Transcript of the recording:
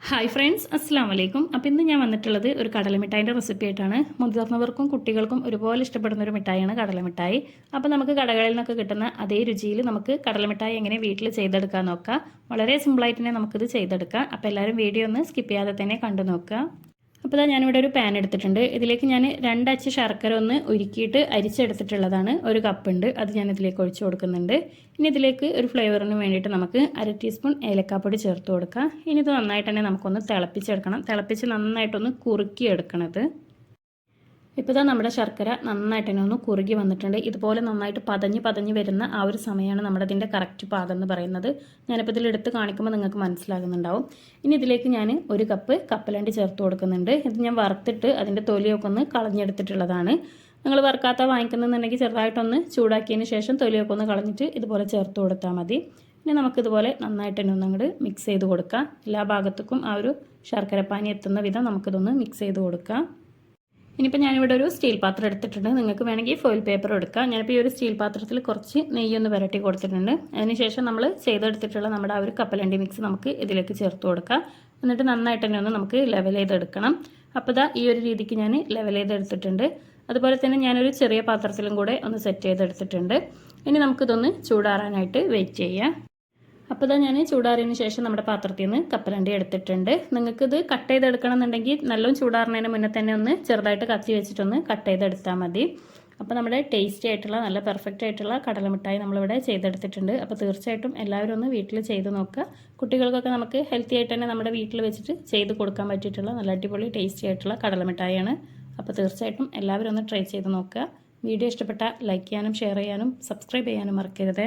Hi friends, അസ്സാം വലൈക്കും. അപ്പോൾ ഇന്ന് ഞാൻ വന്നിട്ടുള്ളത് ഒരു കടലമിഠായിൻ്റെ റെസിപ്പി ആയിട്ടാണ്. മുതിർന്നവർക്കും കുട്ടികൾക്കും ഒരുപോലെ ഇഷ്ടപ്പെടുന്ന ഒരു മിഠായിയാണ് കടലമിഠായി. അപ്പോൾ നമുക്ക് കടകളിൽ നിന്നൊക്കെ കിട്ടുന്ന അതേ രുചിയിൽ നമുക്ക് കടലമിഠായി എങ്ങനെ വീട്ടിൽ ചെയ്തെടുക്കാൻ നോക്കാം. വളരെ സിമ്പിളായിട്ട് തന്നെ നമുക്കിത് ചെയ്തെടുക്കാം. അപ്പോൾ എല്ലാവരും വീഡിയോ ഒന്ന് സ്കിപ്പ് ചെയ്യാതെ തന്നെ കണ്ടു നോക്കുക. അപ്പോൾ ഞാനിവിടെ ഒരു പാൻ എടുത്തിട്ടുണ്ട്. ഇതിലേക്ക് ഞാൻ 2 അച്ച് ശർക്കര ഒന്ന് ഉരുക്കിയിട്ട് അരിച്ചെടുത്തിട്ടുള്ളതാണ്. 1 കപ്പുണ്ട്, അത് ഞാൻ ഇതിലേക്ക് ഒഴിച്ചു കൊടുക്കുന്നുണ്ട്. ഇനി ഇതിലേക്ക് ഒരു ഫ്ലേവറിന് വേണ്ടിയിട്ട് നമുക്ക് 1/2 ടീസ്പൂൺ ഏലക്കാപ്പൊടി ചേർത്ത് കൊടുക്കാം. ഇനി ഇത് നന്നായിട്ട് തന്നെ നമുക്കൊന്ന് തിളപ്പിച്ചെടുക്കണം. തിളപ്പിച്ച് നന്നായിട്ടൊന്ന് കുറുക്കിയെടുക്കണത്. ഇപ്പോൾ നമ്മുടെ ശർക്കര നന്നായിട്ട് തന്നെ ഒന്ന് കുറുകി വന്നിട്ടുണ്ട്. ഇതുപോലെ നന്നായിട്ട് പതഞ്ഞ് വരുന്ന ആ ഒരു സമയമാണ് നമ്മുടെ ഇതിൻ്റെ കറക്റ്റ് പാകം എന്ന് പറയുന്നത്. ഞാനിപ്പോൾ ഇതിലെടുത്ത് കാണിക്കുമ്പോൾ നിങ്ങൾക്ക് മനസ്സിലാകുന്നുണ്ടാവും. ഇനി ഇതിലേക്ക് ഞാൻ 1 കപ്പ് കപ്പലണ്ടി ചേർത്ത് കൊടുക്കുന്നുണ്ട്. ഇത് ഞാൻ വറുത്തിട്ട് അതിൻ്റെ തൊലിയൊക്കെ ഒന്ന് കളഞ്ഞെടുത്തിട്ടുള്ളതാണ്. നിങ്ങൾ വറുക്കാത്ത വാങ്ങിക്കുന്നുണ്ടെങ്കിൽ ചെറുതായിട്ടൊന്ന് ചൂടാക്കിയതിന് ശേഷം തൊലിയൊക്കെ ഒന്ന് കളഞ്ഞിട്ട് ഇതുപോലെ ചേർത്ത് കൊടുത്താൽ മതി. ഇനി നമുക്കിതുപോലെ നന്നായിട്ട് തന്നെ ഒന്ന് അങ്ങോട്ട് മിക്സ് ചെയ്ത് കൊടുക്കാം. എല്ലാ ഭാഗത്തേക്കും ആ ഒരു ശർക്കരപ്പാനി എത്തുന്ന വിധം നമുക്കിതൊന്ന് മിക്സ് ചെയ്ത് കൊടുക്കാം. ഇനിയിപ്പോൾ ഞാനിവിടെ ഒരു സ്റ്റീൽ പാത്രം എടുത്തിട്ടുണ്ട്. നിങ്ങൾക്ക് വേണമെങ്കിൽ ഫോയിൽ പേപ്പർ എടുക്കാം. ഞാനിപ്പോൾ ഈ ഒരു സ്റ്റീൽ പാത്രത്തിൽ കുറച്ച് നെയ്യൊന്ന് പുരട്ടി കൊടുത്തിട്ടുണ്ട്. അതിനുശേഷം നമ്മൾ ചെയ്തെടുത്തിട്ടുള്ള നമ്മുടെ ആ ഒരു കപ്പലണ്ടി മിക്സ് നമുക്ക് ഇതിലേക്ക് ചേർത്ത് കൊടുക്കാം. എന്നിട്ട് നന്നായിട്ട് തന്നെ ഒന്ന് നമുക്ക് ലെവൽ ചെയ്തെടുക്കണം. അപ്പോൾ ഈ ഒരു രീതിക്ക് ഞാൻ ലെവൽ ചെയ്തെടുത്തിട്ടുണ്ട്. അതുപോലെ തന്നെ ഞാനൊരു ചെറിയ പാത്രത്തിലും കൂടെ ഒന്ന് സെറ്റ് ചെയ്തെടുത്തിട്ടുണ്ട്. ഇനി നമുക്കിതൊന്ന് ചൂടാറാനായിട്ട് വെയിറ്റ് ചെയ്യാം. അപ്പോൾ ഞാൻ ചൂടാറിയതിന് ശേഷം നമ്മുടെ പാത്രത്തിൽ നിന്ന് കപ്പലണ്ടി എടുത്തിട്ടുണ്ട്. നിങ്ങൾക്കിത് കട്ട് ചെയ്തെടുക്കണം എന്നുണ്ടെങ്കിൽ നല്ലോണം ചൂടാറുന്നതിന് മുന്നേ തന്നെ ഒന്ന് ചെറുതായിട്ട് കത്തി വെച്ചിട്ടൊന്ന് കട്ട് ചെയ്തെടുത്താൽ മതി. അപ്പോൾ നമ്മുടെ ടേസ്റ്റി ആയിട്ടുള്ള നല്ല പെർഫെക്റ്റ് ആയിട്ടുള്ള കടലമിഠായി നമ്മളിവിടെ ചെയ്തെടുത്തിട്ടുണ്ട്. അപ്പോൾ തീർച്ചയായിട്ടും എല്ലാവരും ഒന്ന് വീട്ടിൽ ചെയ്ത് നോക്കുക. കുട്ടികൾക്കൊക്കെ നമുക്ക് ഹെൽത്തി ആയിട്ട് തന്നെ നമ്മുടെ വീട്ടിൽ വെച്ചിട്ട് ചെയ്ത് കൊടുക്കാൻ പറ്റിയിട്ടുള്ള നല്ല അടിപൊളി ടേസ്റ്റി ആയിട്ടുള്ള കടലമിഠായിയാണ്. അപ്പോൾ തീർച്ചയായിട്ടും എല്ലാവരും ഒന്ന് ട്രൈ ചെയ്ത് നോക്കുക. വീഡിയോ ഇഷ്ടപ്പെട്ടാൽ ലൈക്ക് ചെയ്യാനും ഷെയർ ചെയ്യാനും സബ്സ്ക്രൈബ് ചെയ്യാനും മറക്കരുത്.